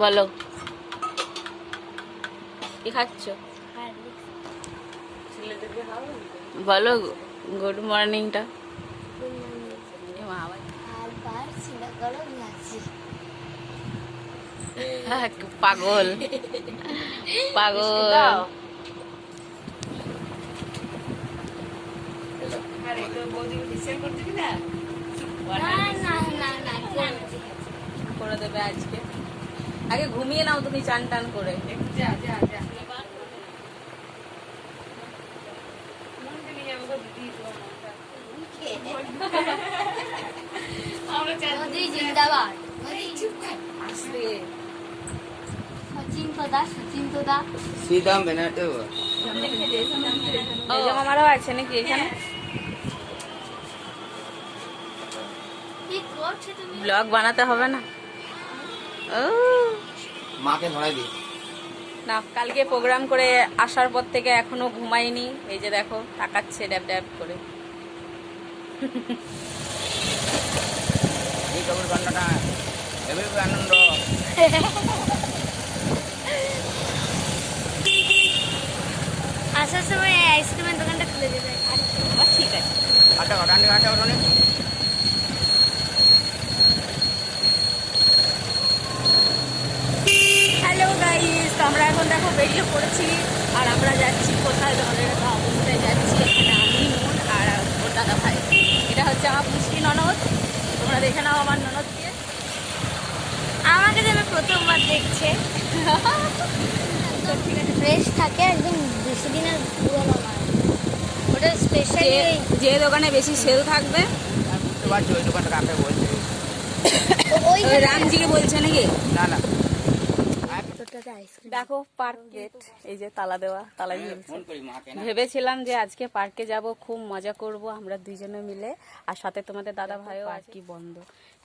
বলো কি খাচ্ছ? বলো গুড মর্নিংটা। পাগল পাগল। করে দেবে আজকে। আগে ঘুমিয়ে নাও তুমি চান টান করে। আমারও আছে নাকি এখানে? ব্লগ বানাতে হবে না? ও মাকে ধরাই দিই না, কালকে প্রোগ্রাম করে আসার পর থেকে এখনো ঘুমাইনি। এই যে দেখো তাকাচ্ছে ড্যাব ড্যাব করে। এই কবর কান্নাটা এভাবে আনন্দ। আসার সময় আইসক্রিমের দোকানটা খুলে দেবে। ঠিক আছে আটা ঘটানি আটা ঘটানি। হ্যালো গাইস, তো আমরা এখন দেখো বেরিয়ে পড়েছি আর আমরা যাচ্ছি কোথায়? তোমাদের অবস্থায় যাচ্ছি। এখানে আমি মন আর ওর দাদা ভাই। এটা হচ্ছে আমার পুষ্টি ননদ। তোমরা দেখে নাও আমার ননদকে। আমাকে যেন প্রথমবার দেখছে। ফ্রেশ থাকে একদম, বেশি দিনের পুরোনো নয়। ওটা স্পেশালি যে দোকানে বেশি সেল থাকবে। বুঝতে পারছি ওই দোকানটা কাকে বলছে। ওই রামজিকে বলছে নাকি? না না দেখো পার্ক গেট, এই যে তালা দেওয়া, তালা ফোন করি মাকে না। ভেবেছিলাম যে আজকে পার্কে যাব, খুব মজা করব আমরা দুইজনে মিলে, আর সাথে তোমাদের দাদা ভাইও। আর কি বন্ধ,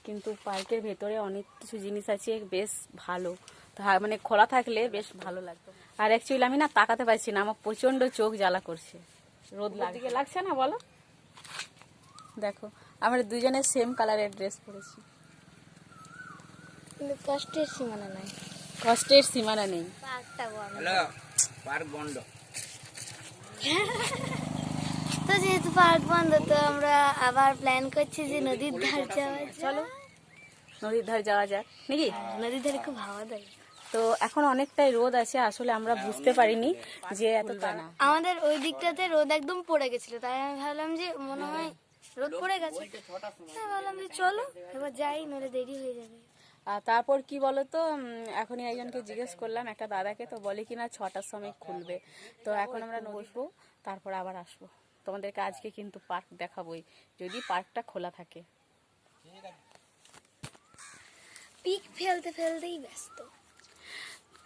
কিন্তু পার্কের ভেতরে অনেক কিছু জিনিস আছে বেশ ভালো, মানে খোলা থাকলে বেশ ভালো লাগতো। আর অ্যাকচুয়ালি আমি না তাকাতে পারছি না, আমার প্রচন্ড চোখ জ্বালা করছে। রোদ লাগছে না বলো? দেখো আমরা দুজনে সেম কালারের ড্রেস পরেছি, কিন্তু কষ্টের সীমানা নাই। কষ্টের সীমানা নেই। পার্কটা বন্ধ। হ্যালো পার্ক বন্ধ। তো যেহেতু পার্ক বন্ধ, তো আমরা আবার প্ল্যান করছি যে নদীর ধার যাওয়া। চলো নদীর ধার যাওয়া যাক নাকি? নদীর ধারে খুব হাওয়া দেয়। তো এখন অনেকটাই রোদ আছে, আসলে আমরা বুঝতে পারিনি যে এতটা না। আমাদের ওই দিকটাতে রোদ একদম পড়ে গেছিল, তাই আমি ভাবলাম যে মনে হয় রোদ পড়ে গেছে, তাই ভাবলাম যে চলো এবার যাই, নইলে দেরি হয়ে যাবে। আর তারপর কি বলতো, এখনই একজনকে জিজ্ঞেস করলাম, একটা দাদাকে, তো বলে কিনা 6টার সময় খুলবে। তো এখন আমরা বসবো, তারপর আবার আসবো। তোমাদেরকে আজকে কিন্তু পার্ক দেখাবোই, যদি পার্কটা খোলা থাকে। পিক ফেলতে ফেলতেই ব্যস্ত।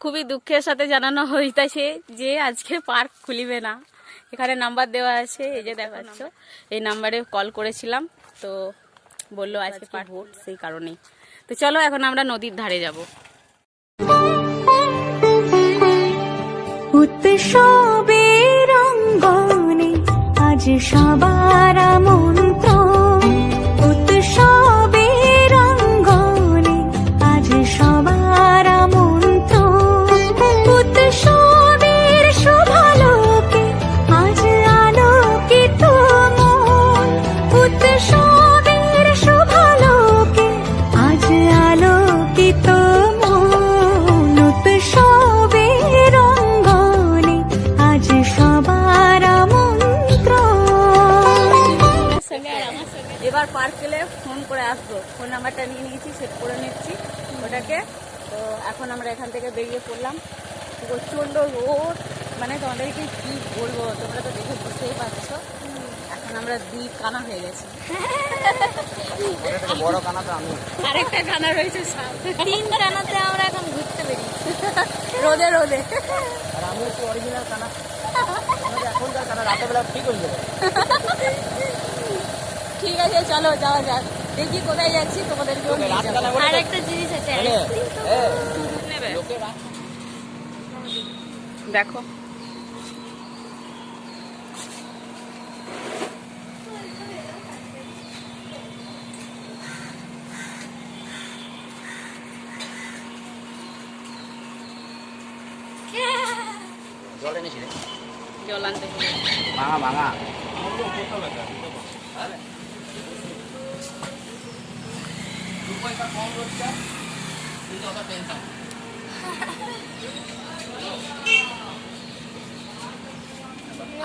খুবই দুঃখের সাথে জানানো হইতাছে যে আজকে পার্ক খুলিবে না। এখানে নাম্বার দেওয়া আছে, এই যে দেখাচ্ছ, এই নাম্বারে কল করেছিলাম, তো বললো আজকে পার্ক ভোট, সেই কারণেই। তো চলো এখন আমরা নদীর ধারে যাব। উৎসবের অঙ্গনে আজ সবার মন্ত্র, উৎসবের অঙ্গনে আজ সবার মন্ত্র, উৎসবের শোভালোকে আজ আলোকিত মন, উৎসবের শোভালোকে আজ আলোকিত মন, উৎসবের অঙ্গনে আজ সবার মন্ত্র। এবার পার্ক গেলে ফোন করে আসবো, ফোন নাম্বারটা নিয়ে নিয়েছি, সেট করে নিচ্ছি ওটাকে। তো এখন আমরা এখান থেকে বেরিয়ে পড়লাম। প্রচণ্ড রোদ, মানে তোমাদেরকে কি বলবো, তোমরা তো দেখে বুঝতেই পারছো। এখন আমরা দুই কানা হয়ে গেছি। বড় কানা তো আমি, আরেকটা কানা রয়েছে, 3 কানাতে আমরা এখন ঘুরতে বেরিয়েছি রোদে রোদে। আর আমি হচ্ছে অরিজিনাল কানা। এখনকার কানা রাতের বেলা ঠিক হয়ে যাবে। ঠিক আছে চলো যাওয়া যাক, দেখি কোথায় যাচ্ছি, তোমাদেরকেও নিয়ে যাবো। আর একটা জিনিস আছে, নেবে দেখো, জল এনেছি রে জল আনতে হবে। ভাঙা ভাঙা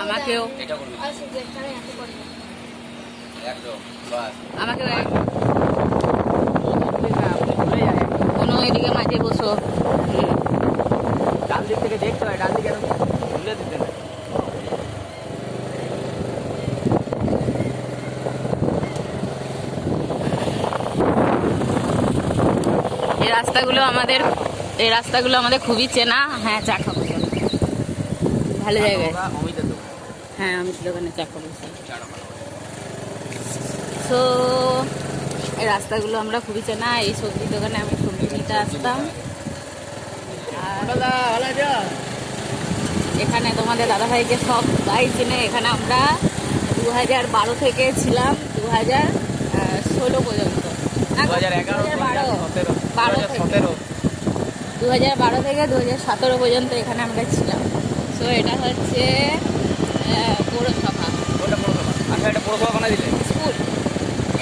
আমাকেও এটা করবি আচ্ছা দেখতে এত করব একদম বাস আমাকেও কোনো এদিকে মাঝে বসো। ডান দিক থেকে দেখতে হয় ডান দিকে তুলে দিতে না এই রাস্তাগুলো আমাদের খুবই চেনা। হ্যাঁ, চা খাবো চলো। ভালো জায়গায়। অমিতের দোকান হ্যাঁ, আমি দোকানে চা খাবো। তো এই রাস্তাগুলো আমরা খুবই চেনা। এই সবজি দোকানে আমি সবজি নিতে আসতাম। আর এখানে তোমাদের দাদাভাইকে সব গাই চেনে। এখানে আমরা 2012 থেকে ছিলাম 2016 পর্যন্ত। 2012 থেকে 2017 পর্যন্ত এখানে আমরা ছিলাম। তো এটা হচ্ছে পৌরসভা ওটা পৌরসভা আচ্ছা এটা পৌরসভা বানাই দিলে স্কুল।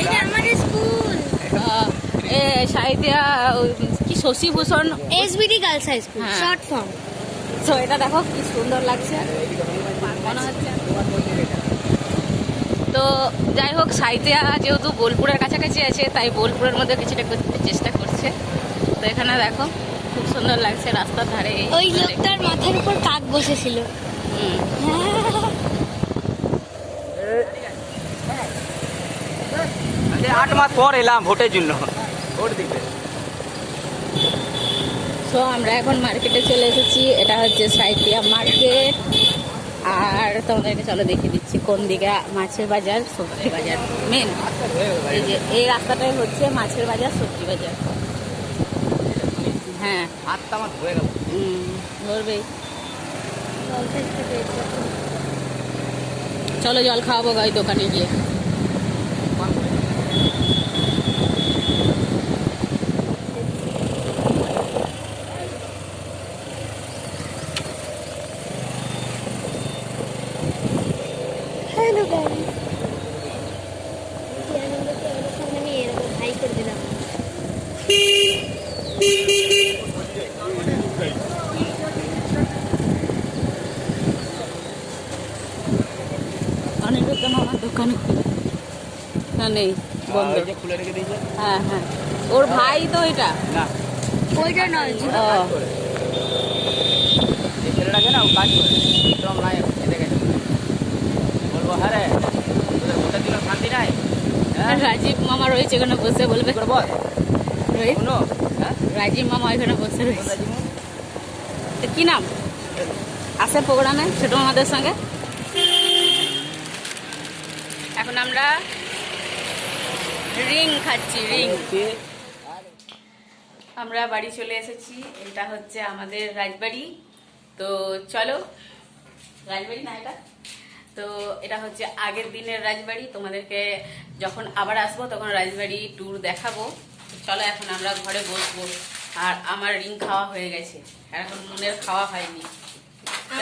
এটা আমাদের স্কুল সাহিত্যা কি Shashibhushan SBD girls high school হ্যাঁ। Short form. তো এটা দেখো কি সুন্দর লাগছে মনে হচ্ছে। তো যাই হোক, সাহিত্যা যেহেতু বোলপুরের কাছাকাছি আছে তাই বোলপুরের মধ্যে কিছুটা করতে চেষ্টা করছে। তো এখানে দেখো খুব সুন্দর লাগছে রাস্তার ধারে। ওই লোকটার মাথার উপর কাক বসেছিল। হুম। 8 মাস পর এলাম ভোটের জন্য ভোট দিতে তো আমরা এখন মার্কেটে চলে এসেছি। এটা হচ্ছে সাহিত্যা মার্কেট। আর তোমাদেরকে চলো দেখিয়ে দিচ্ছি কোন দিকে মাছের বাজার সবজি বাজার মেন। এই যে এই রাস্তাটাই হচ্ছে মাছের বাজার সবজি বাজার। হ্যাঁ, হাতটা আমার ধরে গেল ধরবেই। চলো জল খাওয়াবো গাই দোকানে গিয়ে। হ্যালো গাইস, আমি এরকম হাই করে দিলাম। অনেক দোকান আমার দোকানে খুলে না নেই, বন্ধ। ওই যে খুলে রেখে দিয়েছে হ্যাঁ হ্যাঁ, ওর ভাই তো এটা। না ওইটা নয় ও, এই ছেলেটাকে না ও কাজ করে বিক্রম নাই এসে গেছে বলবো হ্যাঁ রে তোদের ভোটের দিন শান্তি নাই হ্যাঁ রাজীব মামা রয়েছে এখানে বসে, বলবে করে বল রোহিত, শুনো হ্যাঁ রাজীব মামা এখানে বসে রয়েছে। রাজিমু তো কি নাম আসে প্রোগ্রামে ছোট আমাদের সঙ্গে? এখন আমরা রিং খাচ্ছি, রিং। আমরা বাড়ি চলে এসেছি। এটা হচ্ছে আমাদের রাজবাড়ি। তো চলো, রাজবাড়ি না এটা, তো এটা হচ্ছে আগের দিনের রাজবাড়ি। তোমাদেরকে যখন আবার আসবো তখন রাজবাড়ি ট্যুর দেখাবো। চলো এখন আমরা ঘরে বসবো। আর আমার রিং খাওয়া হয়ে গেছে, আর এখন মুনের খাওয়া হয়নি।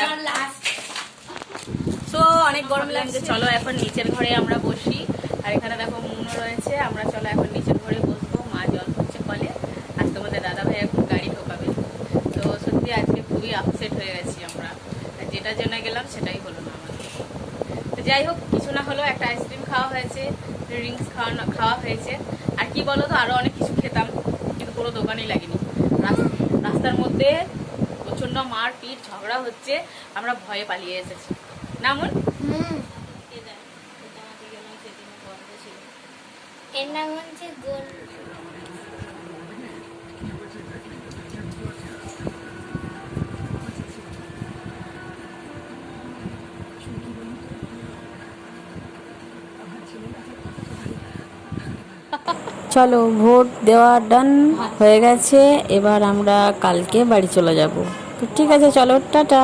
আমার লাস্ট। তো অনেক গরম লাগছে, চলো এখন নিচের ঘরে আমরা বসি। আর এখানে দেখো মুনও রয়েছে। আমরা চলো এখন নিচের ঘরে বসবো। মা জল করছে কলে। আজ তোমাদের দাদা ভাই এখন গাড়ি ঢোকাবে। তো সত্যি আজকে খুবই আপসেট হয়ে গেছি আমরা। যেটার জন্য গেলাম সেটাই হলো না আমাদের। তো যাই হোক, কিছু না হলেও একটা আইসক্রিম খাওয়া হয়েছে, ড্রিঙ্কস খাওয়া হয়েছে। আর কি বলো তো, আরও অনেক কিছু খেতাম কিন্তু কোনো দোকানই লাগেনি। রাস্তার মধ্যে প্রচণ্ড মারপিট ঝগড়া হচ্ছে, আমরা ভয়ে পালিয়ে এসেছি না মন। এর নাম হচ্ছে গোল। চলো, ভোট দেওয়া ডান হয়ে গেছে। এবার আমরা কালকে বাড়ি চলে যাব। তো ঠিক আছে, চলো, টাটা।